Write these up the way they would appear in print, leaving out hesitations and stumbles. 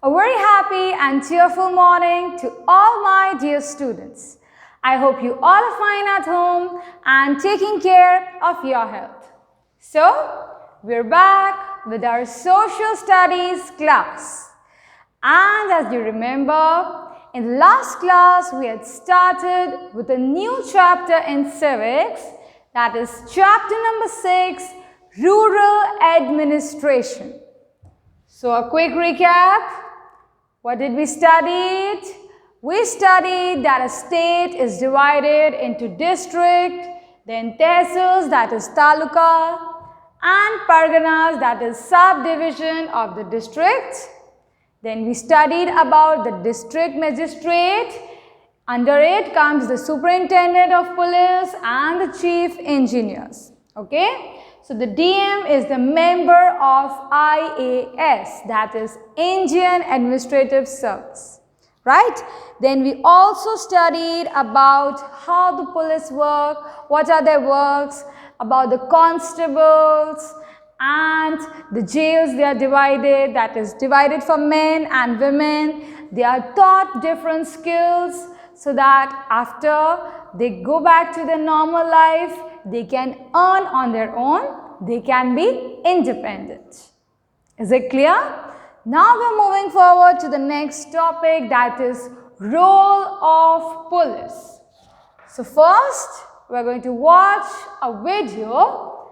A very happy and cheerful morning to all my dear students. I hope you all are fine at home and taking care of your health. So, we're back with our social studies class. And as you remember, in the last class we had started with a new chapter in Civics, that is chapter number 6, Rural Administration. So a quick recap. What did we study? We studied that a state is divided into district, then tehsils, that is taluka, and parganas, that is subdivision of the district. Then we studied about the district magistrate. Under it comes the superintendent of police and the chief engineers. Okay? So the DM is the member of IAS, that is Indian Administrative Service, right? Then we also studied about how the police work, what are their works, about the constables and the jails. They are divided, that is divided for men and women. They are taught different skills so that after they go back to their normal life, they can earn on their own, they can be independent. Is it clear? Now we are moving forward to the next topic, that is role of police. So first we are going to watch a video.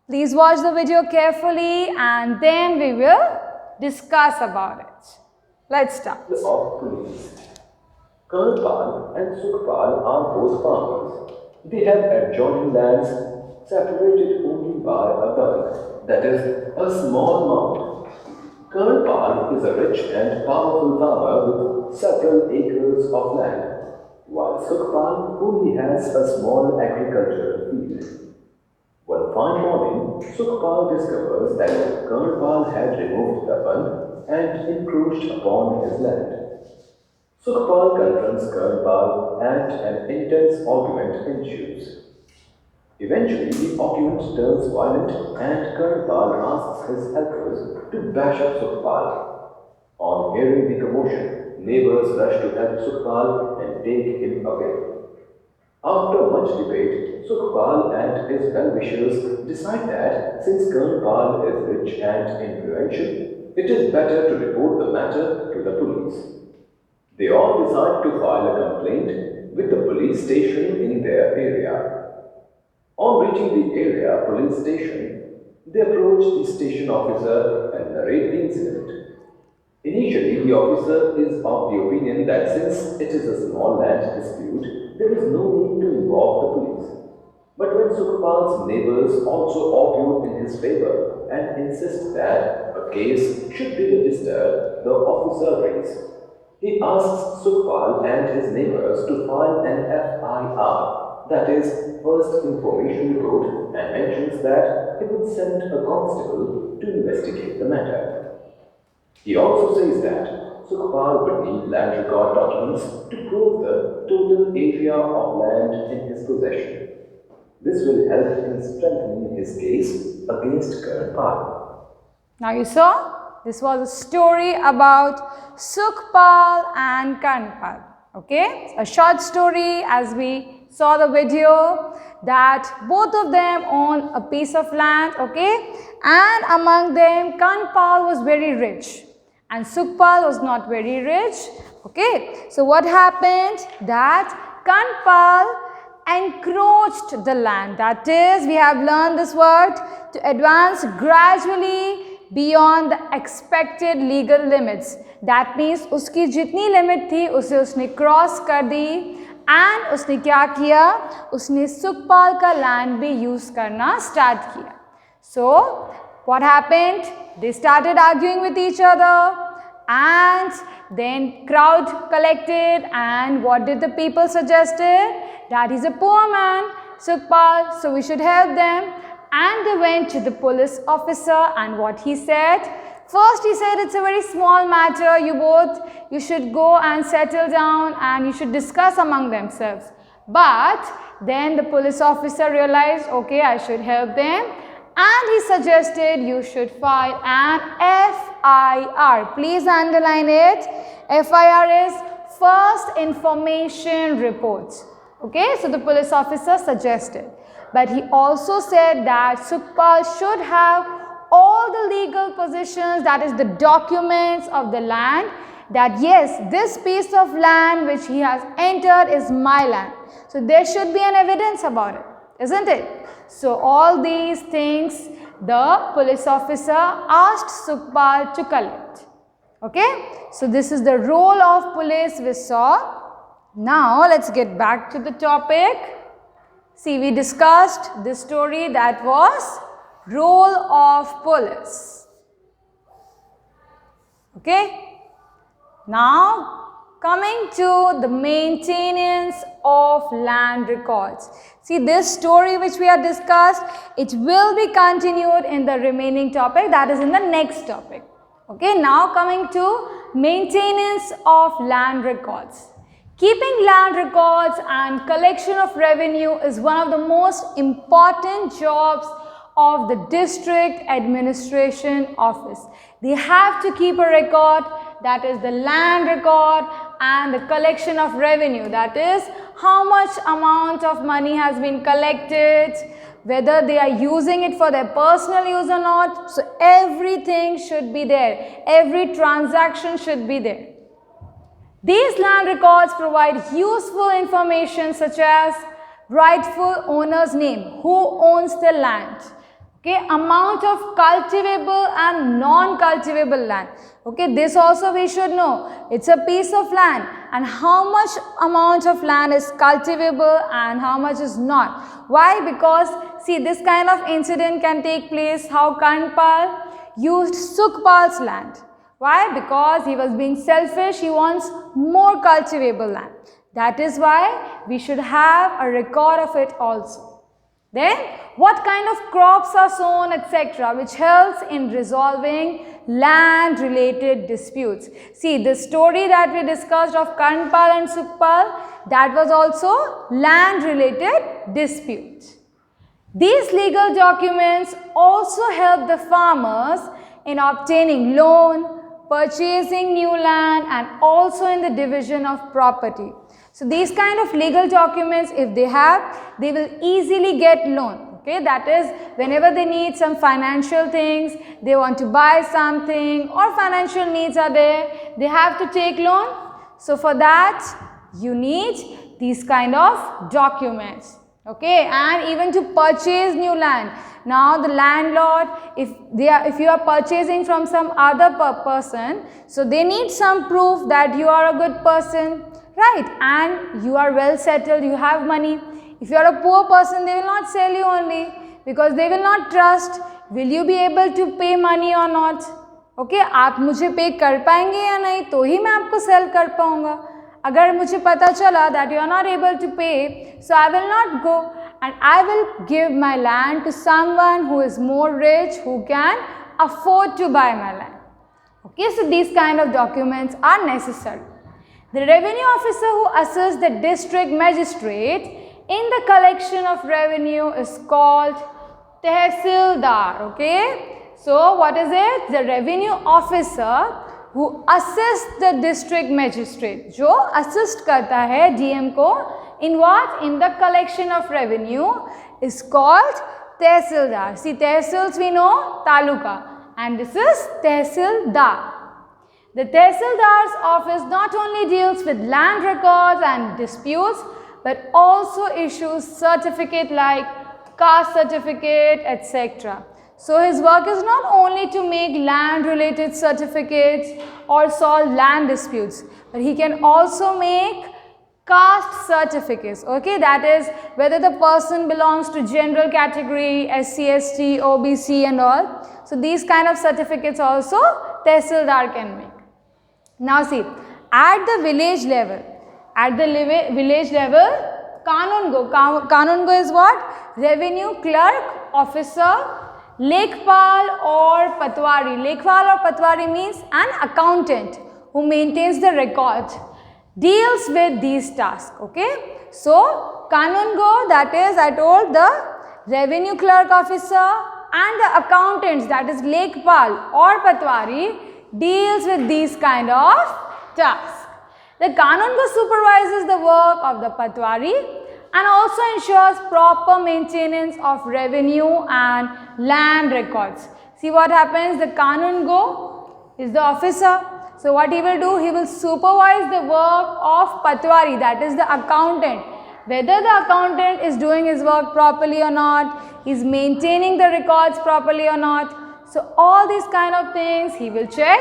Please watch the video carefully and then we will discuss about it. Let's start. Of police. Karnpal and Sukhpal are both farmers. They have adjoining lands separated only by a bank, that is, a small mound. Karnpal is a rich and powerful farmer with several acres of land, while Sukhpal only has a small agricultural field. One fine morning, Sukhpal discovers that Karnpal had removed the bank and encroached upon his land. Sukhpal confronts Karnpal and an intense argument ensues. Eventually, the argument turns violent and Karnpal asks his helpers to bash up Sukhpal. On hearing the commotion, neighbors rush to help Sukhpal and take him away. After much debate, Sukhpal and his well-wishers decide that since Karnpal is rich and influential, it is better to report the matter to the police. They all decide to file a complaint with the police station in their area. On reaching the area police station, they approach the station officer and narrate the incident. Initially, the officer is of the opinion that since it is a small land dispute, there is no need to involve the police. But when Sukhpal's neighbors also argue in his favor and insist that a case should be registered, the officer agrees. He asks Sukhpal and his neighbors to file an FIR, that is, First Information Report, and mentions that he would send a constable to investigate the matter. He also says that Sukhpal would need land record documents to prove the total area of land in his possession. This will help in strengthening his case against Karnpal. Now you saw? This was a story about Sukhpal and Karnpal. Okay, a short story as we saw the video that both of them own a piece of land. Okay, and among them Karnpal was very rich and Sukhpal was not very rich. Okay, so what happened that Karnpal encroached the land. That is, we have learned this word, to advance gradually beyond the expected legal limits. That means उसकी जितनी limit थी उसे उसने cross कर दी and उसने क्या किया, उसने सुखपाल का लैंड भी यूज करना स्टार्ट किया. So what happened? They started arguing with each other and then crowd collected, and what did the people suggested? That he's a poor man, Sukhpal, so we should help them. And they went to the police officer, and what he said? First he said it's a very small matter, you should go and settle down and you should discuss among themselves. But then the police officer realized, okay, I should help them, and he suggested you should file an FIR. Please underline it. FIR is First Information Report. Okay, so the police officer suggested. But he also said that Sukhpal should have all the legal positions, that is the documents of the land, that yes, this piece of land which he has entered is my land. So there should be an evidence about it, isn't it? So all these things the police officer asked Sukhpal to collect. Okay, so this is the role of police we saw. Now let's get back to the topic. See, we discussed this story, that was role of police. Okay, now coming to the maintenance of land records. See, this story which we have discussed, it will be continued in the remaining topic, that is in the next topic. Okay, now coming to maintenance of land records. Keeping land records and collection of revenue is one of the most important jobs of the district administration office. They have to keep a record, that is the land record, and the collection of revenue, that is how much amount of money has been collected, whether they are using it for their personal use or not. So everything should be there, every transaction should be there. These land records provide useful information such as rightful owner's name, who owns the land, okay, amount of cultivable and non-cultivable land. Okay, this also we should know. It's a piece of land and how much amount of land is cultivable and how much is not. Why? Because see, this kind of incident can take place how Karnpal used Sukhpal's land. Why? Because he was being selfish, he wants more cultivable land. That is why we should have a record of it also. Then, what kind of crops are sown, etc., which helps in resolving land-related disputes. See, the story that we discussed of Karnpal and Sukhpal, that was also land-related dispute. These legal documents also help the farmers in obtaining loan, purchasing new land, and also in the division of property. So these kind of legal documents, if they have, they will easily get loan. Okay, that is whenever they need some financial things, they want to buy something or financial needs are there, they have to take loan. So for that, you need these kind of documents. Okay, and even to purchase new land. Now the landlord, if you are purchasing from some other person, so they need some proof that you are a good person, right? And you are well settled, you have money. If you are a poor person, they will not sell you only because they will not trust. Will you be able to pay money or not? Okay, आप मुझे पे कर पाएंगे या नहीं तो ही मैं आपको सेल कर पाऊंगा. अगर मुझे पता चला that you are not able to pay, so I will not go and I will give my land to someone who is more rich, who can afford to buy my land. Okay, so these kind of documents are necessary. The revenue officer who assists the district magistrate in the collection of revenue is called Tehsildar. Okay, so what is it? The revenue officer who assists the district magistrate, जो assist करता है DM को in what? In the collection of revenue is called Tehsildar. See, Tehsils we know Taluka and this is Tehsildar. The Tehsildar's office not only deals with land records and disputes but also issues certificate like caste certificate, etc. So his work is not only to make land related certificates or solve land disputes, but he can also make caste certificates. Okay, that is whether the person belongs to general category, SC, ST, OBC and all. So these kind of certificates also Tehsildar can make. Now see, at the village level, Kanungo is what? Revenue clerk, officer, Lekhpal or Patwari. Lekhpal or Patwari means an accountant who maintains the record, deals with these tasks. Okay, so Kanungo, that is I told the revenue clerk officer, and the accountants, that is Lekpal or Patwari, deals with these kind of tasks. The Kanun Go supervises the work of the Patwari and also ensures proper maintenance of revenue and land records. See what happens, the Kanun Go is the officer. So what he will do, he will supervise the work of Patwari, that is the accountant. Whether the accountant is doing his work properly or not, is maintaining the records properly or not. So all these kind of things he will check.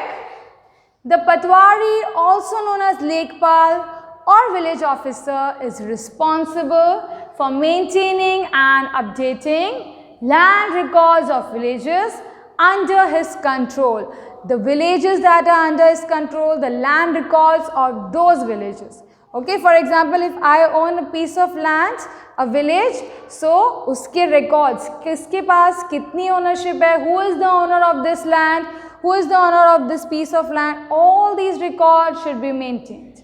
The Patwari, also known as Lekpal or village officer, is responsible for maintaining and updating land records of villages under his control. The villages that are under his control, the land records of those villages. Okay, for example, if I own a piece of land, a village, so uske records, kiske paas kitni ownership hai, who is the owner of this land, who is the owner of this piece of land, all these records should be maintained.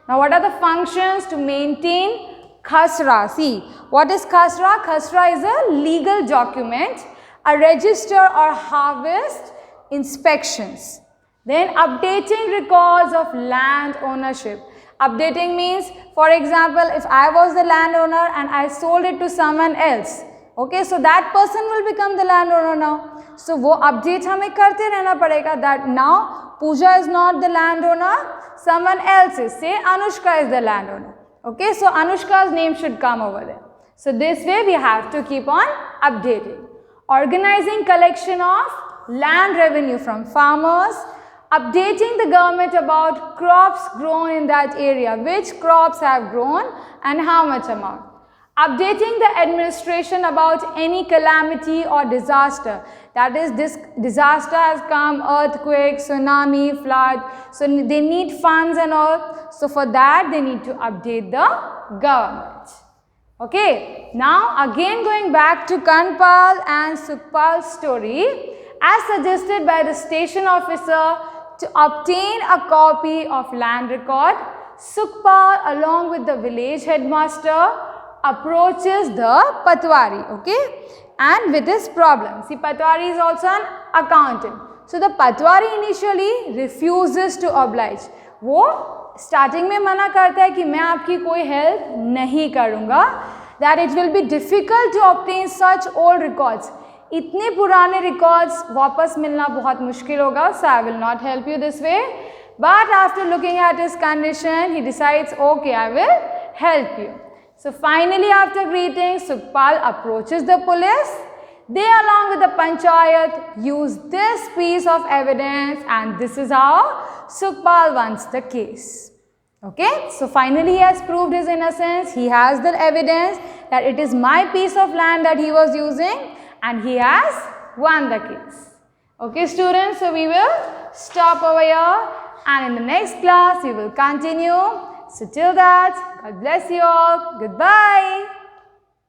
Now, what are the functions to maintain khasra? See, what is khasra? Khasra is a legal document, a register or harvest inspections. Then updating records of land ownership. Updating means, for example, if I was the landowner and I sold it to someone else, okay, so that person will become the landowner now. So wo update hame karte rehna padega that now Pooja is not the landowner, someone else is. Say Anushka is the landowner. Okay, so Anushka's name should come over there. So this way we have to keep on updating. Organizing collection of land revenue from farmers, updating the government about crops grown in that area, which crops have grown and how much amount. Updating the administration about any calamity or disaster. That is, this disaster has come, earthquake, tsunami, flood. So they need funds and all. So for that they need to update the government. Okay, now again going back to Kanpal and Sukhpal's story, as suggested by the station officer, to obtain a copy of land record, Sukhpal along with the village headmaster approaches the Patwari, okay, and with his problem. See, Patwari is also an accountant. So the Patwari initially refuses to oblige. वो starting में मना करता है कि मैं आपकी कोई help नहीं करूँगा, that it will be difficult to obtain such old records. इतने पुराने records वापस मिलना बहुत मुश्किल होगा, so I will not help you this way. But after looking at his condition, he decides, okay, I will help you. So finally, after greeting, Sukhpal approaches the police. They, along with the panchayat, use this piece of evidence, and this is how Sukhpal wants the case. Okay, so finally he has proved his innocence. He has the evidence that it is my piece of land that he was using, and he has won the case. Okay, students, so we will stop over here, and in the next class we will continue. So till that, God bless you all. Goodbye.